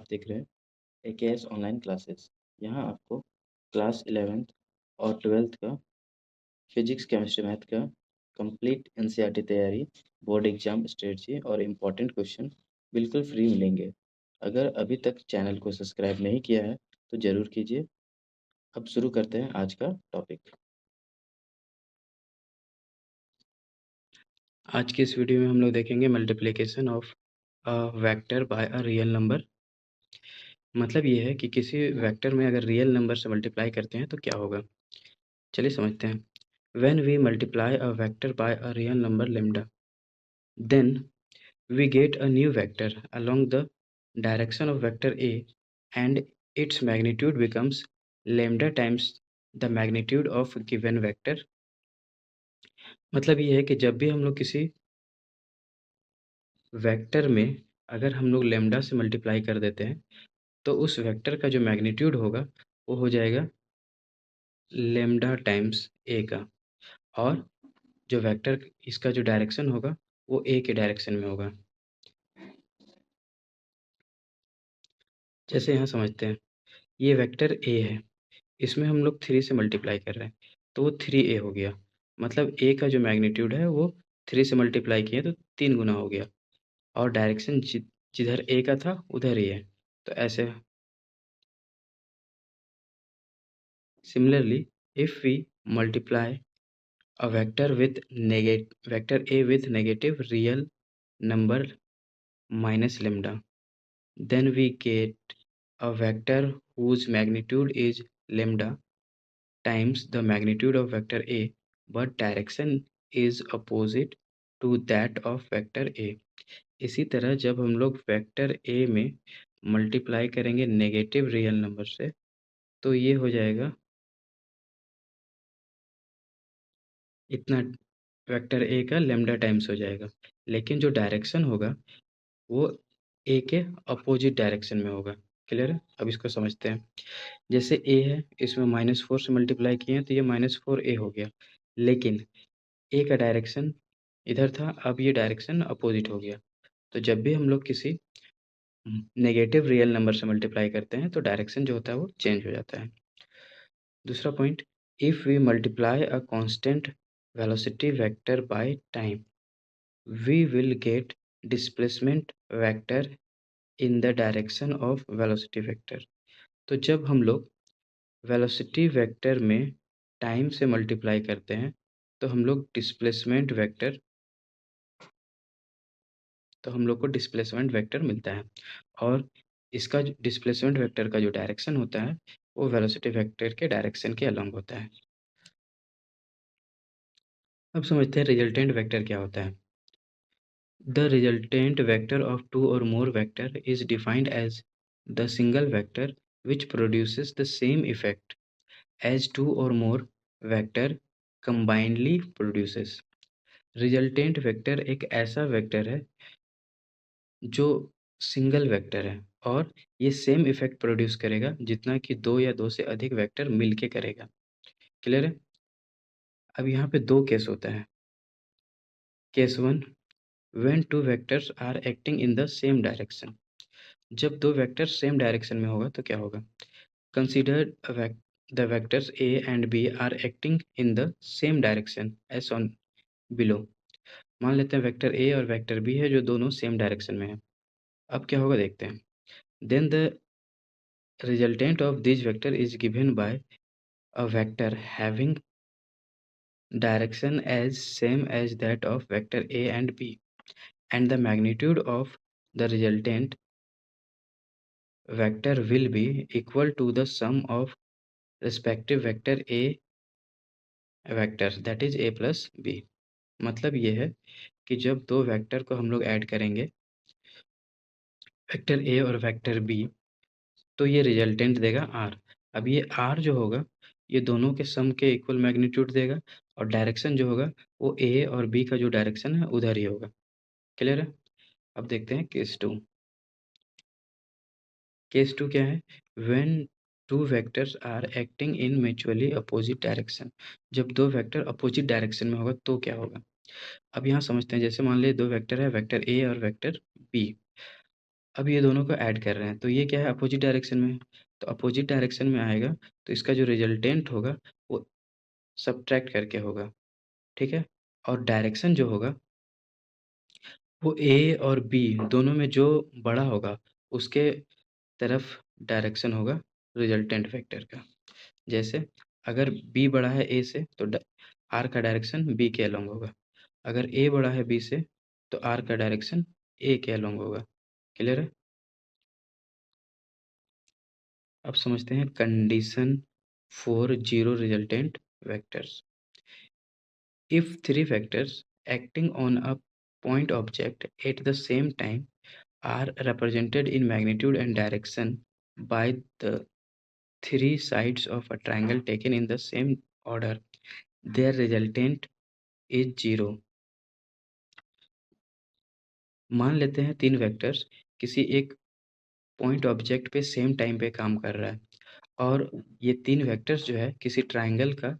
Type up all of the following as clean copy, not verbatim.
आप देख रहे हैं एकेएस ऑनलाइन क्लासेस। यहाँ आपको क्लास 11th और 12th का फिजिक्स, केमिस्ट्री, मैथ का कंप्लीट एनसीईआरटी तैयारी, बोर्ड एग्जाम स्ट्रेटजी और इम्पोर्टेंट क्वेश्चन बिल्कुल फ्री मिलेंगे। अगर अभी तक चैनल को सब्सक्राइब नहीं किया है तो ज़रूर कीजिए। अब शुरू करते हैं आज का टॉपिक। आज की इस वीडियो में हम लोग देखेंगे multiplication of a vector by a real number. मतलब ये है कि किसी वेक्टर में अगर रियल नंबर से मल्टीप्लाई करते हैं तो क्या होगा। चलिए समझते हैं। When we multiply a vector by a real number lambda, then we get a new vector along the direction of vector A, and its magnitude becomes lambda times the magnitude of given vector। मतलब ये है कि जब भी हम लोग किसी vector में अगर हम लोग लैम्डा से मल्टीप्लाई कर देते हैं तो उस वेक्टर का जो मैग्नीट्यूड होगा वो हो जाएगा लैम्डा टाइम्स ए का, और जो वेक्टर इसका जो डायरेक्शन होगा वो ए के डायरेक्शन में होगा। जैसे यहाँ समझते हैं, ये वेक्टर ए है, इसमें हम लोग 3 से मल्टीप्लाई कर रहे हैं तो वो 3a हो गया। मतलब a का जो मैग्नीट्यूड है वो 3 से मल्टीप्लाई किए तो 3 गुना हो गया, और डायरेक्शन जिधर a का था उधर ही है, तो ऐसे। Similarly, if we multiply a vector a with negative real number minus lambda, then we get a vector whose magnitude is lambda times the magnitude of vector A, but direction is opposite to that of vector A। इसी तरह जब हम लोग vector A में multiply करेंगे negative real number से तो ये हो जाएगा इतना, वेक्टर A का लैम्डा टाइम्स हो जाएगा, लेकिन जो डायरेक्शन होगा वो A के अपोजिट डायरेक्शन में होगा। क्लियर है? अब इसको समझते हैं। जैसे A है, इसमें -4 से मल्टीप्लाई किए हैं तो ये -4a हो गया, लेकिन ए का डायरेक्शन इधर था, अब ये डायरेक्शन अपोजिट हो गया। तो जब भी हम लोग किसी नेगेटिव रियल नंबर से मल्टीप्लाई करते हैं तो डायरेक्शन जो होता है वो चेंज हो जाता है। दूसरा point, if we multiply a constant velocity vector by time, we will get displacement vector in the direction of velocity vector. तो जब हम लोग वेलोसिटी वेक्टर में टाइम से मल्टीप्लाई करते हैं तो हम लोग डिस्प्लेसमेंट वेक्टर मिलता है, और इसका जो डिस्प्लेसमेंट वेक्टर का जो डायरेक्शन होता है वो वेलोसिटी वेक्टर के डायरेक्शन के अलोंग होता है। अब समझते हैं रिजल्टेंट वेक्टर क्या होता है। The resultant vector of two or more vector is defined as the single vector which produces the same effect as two or more vector combinedly produces. Resultant vector एक ऐसा वेक्टर है जो single vector है और ये same effect produce करेगा जितना कि 2 या 2 से अधिक वेक्टर मिलके करेगा। क्लियर है? अब यहाँ पे 2 केस होता है। Case 1, when 2 vectors are acting in the same direction. जब 2 वेक्टर सेम डायरेक्शन में होगा तो क्या होगा। Consider the vectors a and b are acting in the same direction as on below. मान लेते हैं वेक्टर a और वेक्टर b है जो दोनों सेम डायरेक्शन में है। अब क्या होगा देखते हैं। Then the resultant of this vector is given by a vector having direction as same as that of vector a and b, and the magnitude of the resultant vector will be equal to the sum of respective vector a vectors, that is a plus b। मतलब ये है कि जब दो vector को हम लोग add करेंगे, वेक्टर a और वेक्टर b, तो ये रिजल्टेंट देगा r। अब ये r जो होगा ये दोनों के सम के इक्वल मैग्नीट्यूड देगा, और डायरेक्शन जो होगा वो a और b का जो डायरेक्शन है उधर ही होगा। क्लियर है? अब देखते हैं केस 2। केस 2 क्या है। When two vectors are acting in mutually opposite direction. जब दो वेक्टर अपोजिट डायरेक्शन में होगा तो क्या होगा। अब यहाँ समझते हैं। जैसे मान लीजिए दो वेक्टर है, वेक्टर a और वेक्टर b। अब ये दोनों को ऐड कर रहे हैं, तो ये क्या है, अपोजिट डायरेक्शन में है। तो अपोजिट डायरेक्शन में आएगा, तो इसका जो रिजल्टेंट होगा वो सब्ट्रैक्ट करके होगा, ठीक है? और डायरेक्शन जो होगा वो ए और बी दोनों में जो बड़ा होगा उसके तरफ डायरेक्शन होगा रिजल्टेंट वेक्टर का। जैसे अगर बी बड़ा है ए से तो आर का डायरेक्शन बी के अलोंग होगा। अगर ए बड़ा है बी से तो आर का डायरेक्शन ए के अलोंग होगा। क्लियर है? अब समझते हैं condition for zero resultant vectors. If three vectors acting on a point object at the same time are represented in magnitude and direction by the three sides of a triangle taken in the same order, their resultant is zero. मान लेते हैं तीन vectors किसी एक point object पे same time पे काम कर रहा है और ये तीन वेक्टर्स जो है किसी ट्राइंगल का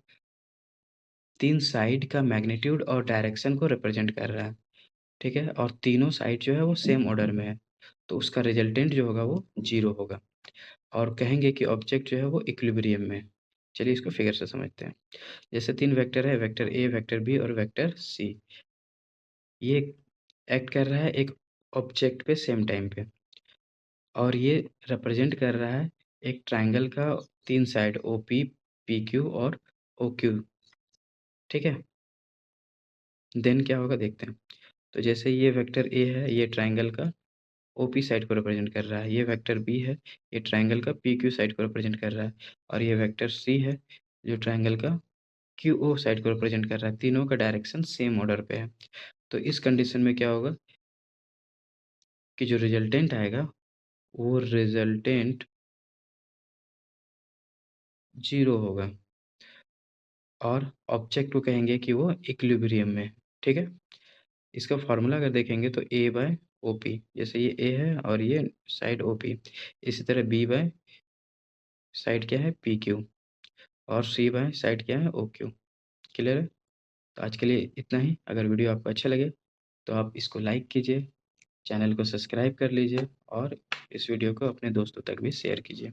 तीन साइड का मैग्नीट्यूड और डायरेक्शन को रिप्रेजेंट कर रहा है, ठीक है? और तीनों साइड जो है वो सेम ऑर्डर में है, तो उसका रिजल्टेंट जो होगा वो 0 होगा और कहेंगे कि ऑब्जेक्ट जो है वो इक्विलिब्रियम में है। चलिए इसको फिगर से समझते हैं। जैसे 3 वेक्टर है, वेक्टर ए, वेक्टर बी और वेक्टर सी। ये एक्ट कर रहा है एक ऑब्जेक्ट पे सेम टाइम पे और ये रिप्रेजेंट कर रहा है एक ट्राइंगल का 3 साइड ओपी, पीक्यू और ओक्यू, ठीक है? देन क्या होगा देखते हैं। तो जैसे ये वेक्टर ए है, ये ट्राइंगल का ओपी साइड को रिप्रेजेंट कर रहा है। ये वेक्टर बी है, ये ट्राइंगल का पीक्यू साइड को रिप्रेजेंट कर रहा है और ये वेक्टर सी है, जो ट्राइंगल का क्यूओ साइड को रिप्रेजेंट कर रहा है। तीनों का डायरेक्शन सेम ऑर्डर पे है। तो इस कंडीशन में क्या होगा कि जो रिजल्टेंट आएगा वो रिजल्टेंट 0 होगा और ऑब्जेक्ट को कहेंगे कि वो इक्विलिब्रियम में है, ठीक है? इसका फॉर्मूला अगर देखेंगे तो ए बाय ओ पी, जैसे ये ए है और ये साइड ओ पी, इसी तरह बी बाय साइड क्या है पी क्यू और सी बाय साइड क्या है ओ क्यू। क्लियर है? तो आज के लिए इतना ही। अगर वीडियो आपको अच्छा लगे तो आप इसको लाइक कीजिए, चैनल को सब्सक्राइब कर लीजिए और इस वीडियो को अपने दोस्तों तक भी शेयर कीजिए।